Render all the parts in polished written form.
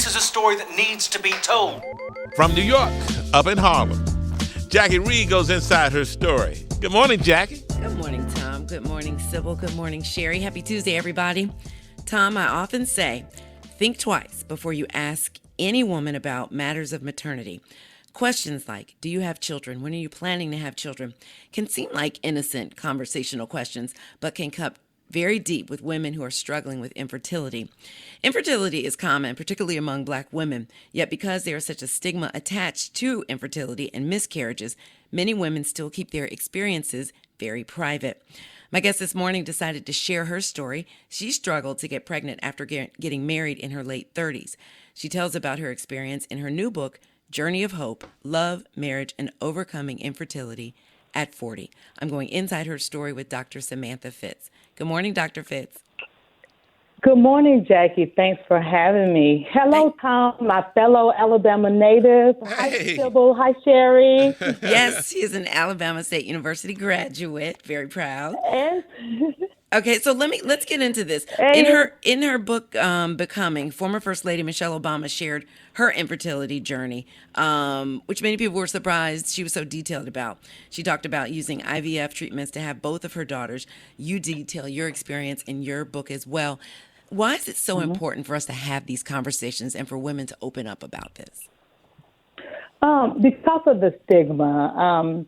is a story that needs to be told. From New York, up in Harlem, Jacque Reid goes inside her story. Good morning, Jacque. Good morning, Tom. Good morning, Sybil. Good morning, Sherry. Happy Tuesday, everybody. Tom, I often say, think twice before you ask any woman about matters of maternity. Questions like, do you have children? When are you planning to have children? Can seem like innocent conversational questions, but can cut very deep with women who are struggling with infertility. Infertility is common, particularly among Black women, yet because there is such a stigma attached to infertility and miscarriages, many women still keep their experiences very private. My guest this morning decided to share her story. She struggled to get pregnant after getting married in her late 30s. She tells about her experience in her new book, Journey of Hope, Love, Marriage, and Overcoming Infertility at 40. I'm going inside her story with Dr. Samantha Fitz. Good morning, Dr. Fitz. Good morning, Jackie. Thanks for having me. Hello, Tom, my fellow Alabama native. Hi, Sybil. Hi, Sherry. Yes, she's an Alabama State University graduate. Very proud. And Okay, so let's get into this. In her book, Becoming, former First Lady Michelle Obama shared her infertility journey, which many people were surprised she was so detailed about. She talked about using IVF treatments to have both of her daughters. You detail your experience in your book as well. Why is it so important for us to have these conversations and for women to open up about this? Because of the stigma.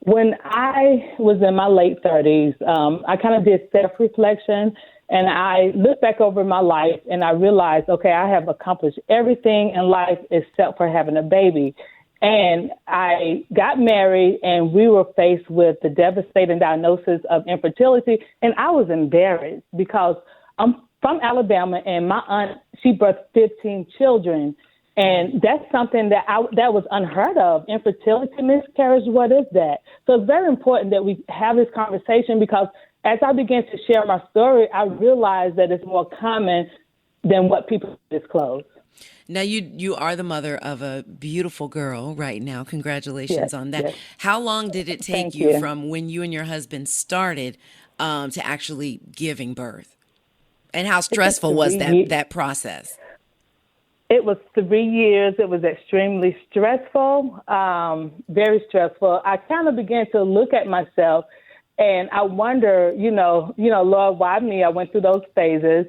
When I was in my late 30s, I kind of did self-reflection, and I looked back over my life, and I realized, okay, I have accomplished everything in life except for having a baby. And I got married, and we were faced with the devastating diagnosis of infertility, and I was embarrassed because I'm from Alabama, and my aunt, she birthed 15 children. And that's something that was unheard of. Infertility, miscarriage, what is that? So it's very important that we have this conversation because as I began to share my story, I realized that it's more common than what people disclose. Now, you are the mother of a beautiful girl right now. Congratulations on that. Yes. How long did it take Thank you from when you and your husband started to actually giving birth? And how stressful was that process? It was 3 years. It was extremely stressful, very stressful. I kind of began to look at myself, and I wonder, Lord, why me? I went through those phases.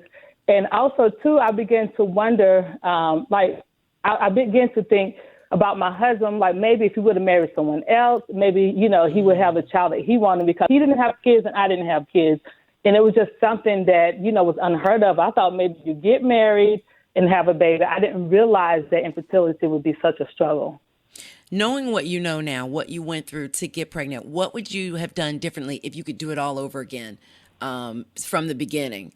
And also, too, I began to wonder, I began to think about my husband, like maybe if he would have married someone else, maybe, he would have a child that he wanted because he didn't have kids and I didn't have kids. And it was just something that, was unheard of. I thought maybe you get married and have a baby. I didn't realize that infertility would be such a struggle. Knowing what you know now, what you went through to get pregnant, what would you have done differently if you could do it all over again from the beginning?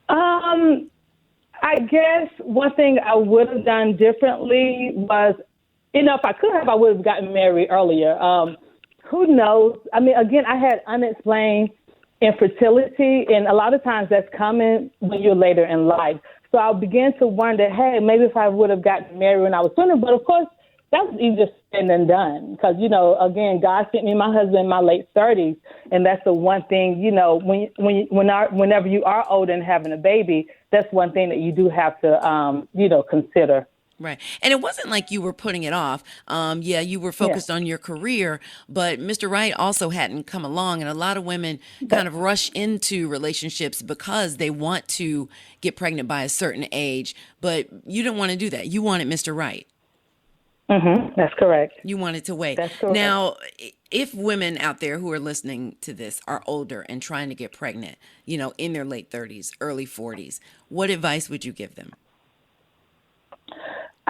I guess one thing I would have done differently was, if I could have, I would have gotten married earlier. Who knows? I mean, again, I had unexplained infertility, and a lot of times that's common when you're later in life. So I began to wonder, hey, maybe if I would have gotten married when I was 20, but of course, that was easier said than done because, again, God sent me my husband in my late 30s, and that's the one thing, whenever you are older and having a baby, that's one thing that you do have to, consider. Right. And it wasn't like you were putting it off. You were focused on your career, but Mr. Right also hadn't come along. And a lot of women kind of rush into relationships because they want to get pregnant by a certain age. But you didn't want to do that. You wanted Mr. Right. Mm-hmm. That's correct. You wanted to wait. That's correct. Now, if women out there who are listening to this are older and trying to get pregnant, in their late 30s, early 40s, what advice would you give them?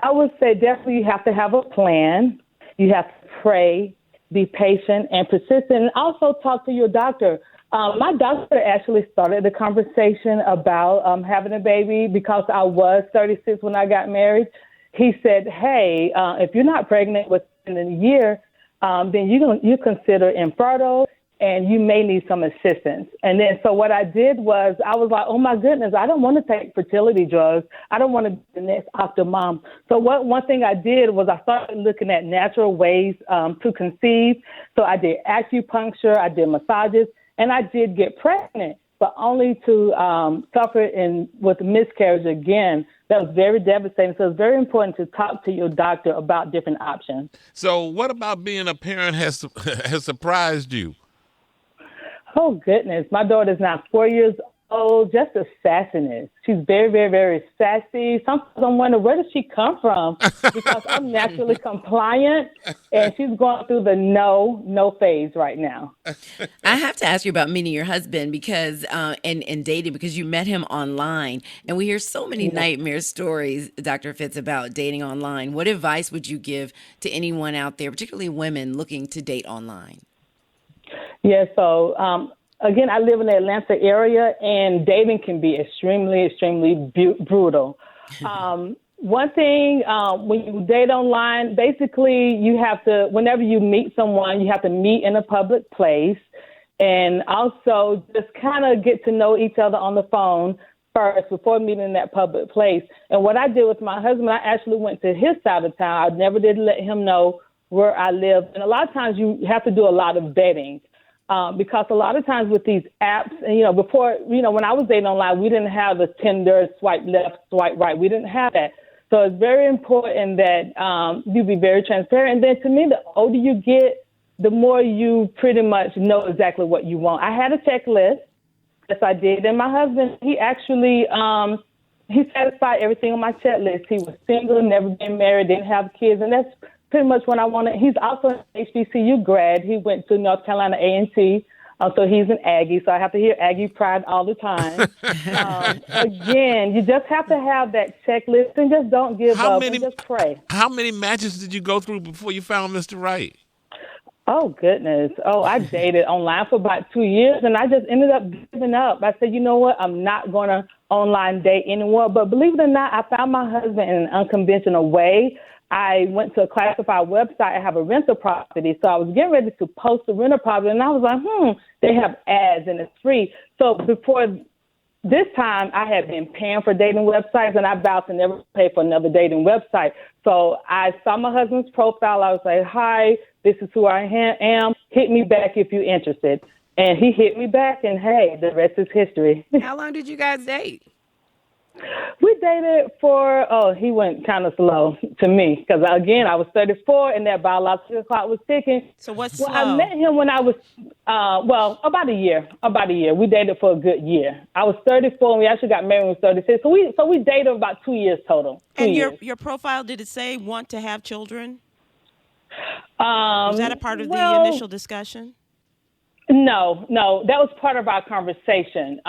I would say definitely you have to have a plan. You have to pray, be patient and persistent, and also talk to your doctor. My doctor actually started the conversation about having a baby because I was 36 when I got married. He said, hey, if you're not pregnant within a year, then you consider infertile and you may need some assistance. And then so what I did was I was like, oh, my goodness, I don't want to take fertility drugs. I don't want to be the next after mom. So one thing I did was I started looking at natural ways to conceive. So I did acupuncture, I did massages, and I did get pregnant. but only to suffer with miscarriage again. That was very devastating. So it's very important to talk to your doctor about different options. So what about being a parent has has surprised you? Oh, goodness. My daughter's now 4 years old, just a sassiness. She's very, very, very sassy. Sometimes I wonder, where does she come from? Because I'm naturally compliant, and she's going through the no phase right now. I have to ask you about meeting your husband because and dating, because you met him online, and we hear so many nightmare stories, Dr. Fitz, about dating online. What advice would you give to anyone out there, particularly women looking to date online? Yeah, so again, I live in the Atlanta area, and dating can be extremely, extremely brutal. One thing, when you date online, basically you have to, whenever you meet someone, you have to meet in a public place, and also just kind of get to know each other on the phone first before meeting in that public place. And what I did with my husband, I actually went to his side of town. I never did let him know where I live. And a lot of times you have to do a lot of vetting. Because a lot of times with these apps, and, before, when I was dating online, we didn't have the Tinder swipe left, swipe right. We didn't have that. So it's very important that you be very transparent. And then to me, the older you get, the more you pretty much know exactly what you want. I had a checklist. Yes, I did. And my husband, he actually, he satisfied everything on my checklist. He was single, never been married, didn't have kids. And that's pretty much what I wanted. He's also an HBCU grad. He went to North Carolina A&T, so he's an Aggie. So I have to hear Aggie pride all the time. Again, you just have to have that checklist and just don't give up and just pray. How many matches did you go through before you found Mr. Right? Oh, goodness. Oh, I dated online for about 2 years, and I just ended up giving up. I said, you know what? I'm not going to online date anymore. But believe it or not, I found my husband in an unconventional way. I went to a classified website. I have a rental property. So I was getting ready to post a rental property, and I was like, they have ads and it's free. So before this time, I had been paying for dating websites, and I vowed to never pay for another dating website. So I saw my husband's profile. I was like, hi, this is who I am. Hit me back if you're interested. And he hit me back, and hey, the rest is history. How long did you guys date? We dated for, he went kind of slow to me because, again, I was 34 and that biological clock was ticking. So what's slow? slow? I met him when I was, about a year. We dated for a good year. I was 34 and we actually got married when we was 36. So we dated about 2 years total. And your profile, did it say want to have children? Was that a part of the initial discussion? No, that was part of our conversation.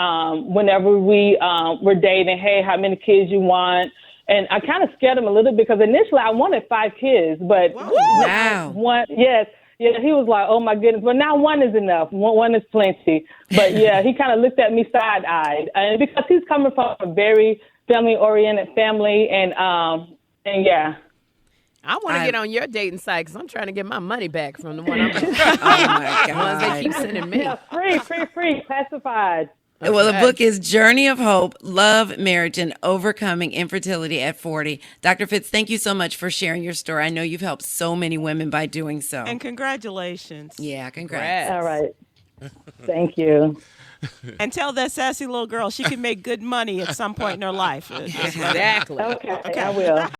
Whenever we were dating, hey, how many kids you want? And I kind of scared him a little bit because initially I wanted 5 kids, but Wow. He was like, oh my goodness, but now 1 is enough. One is plenty. But yeah, he kind of looked at me side-eyed, and because he's coming from a very family-oriented family, and yeah. I want to get on your dating site because I'm trying to get my money back from the one I'm on. Oh, my The ones they keep sending me. Yeah, free, classified. Well, the book is Journey of Hope, Love, Marriage, and Overcoming Infertility at 40. Dr. Fitz, thank you so much for sharing your story. I know you've helped so many women by doing so. And congratulations. Yeah, congrats. All right. Thank you. And tell that sassy little girl she can make good money at some point in her life. Exactly. Okay, I will.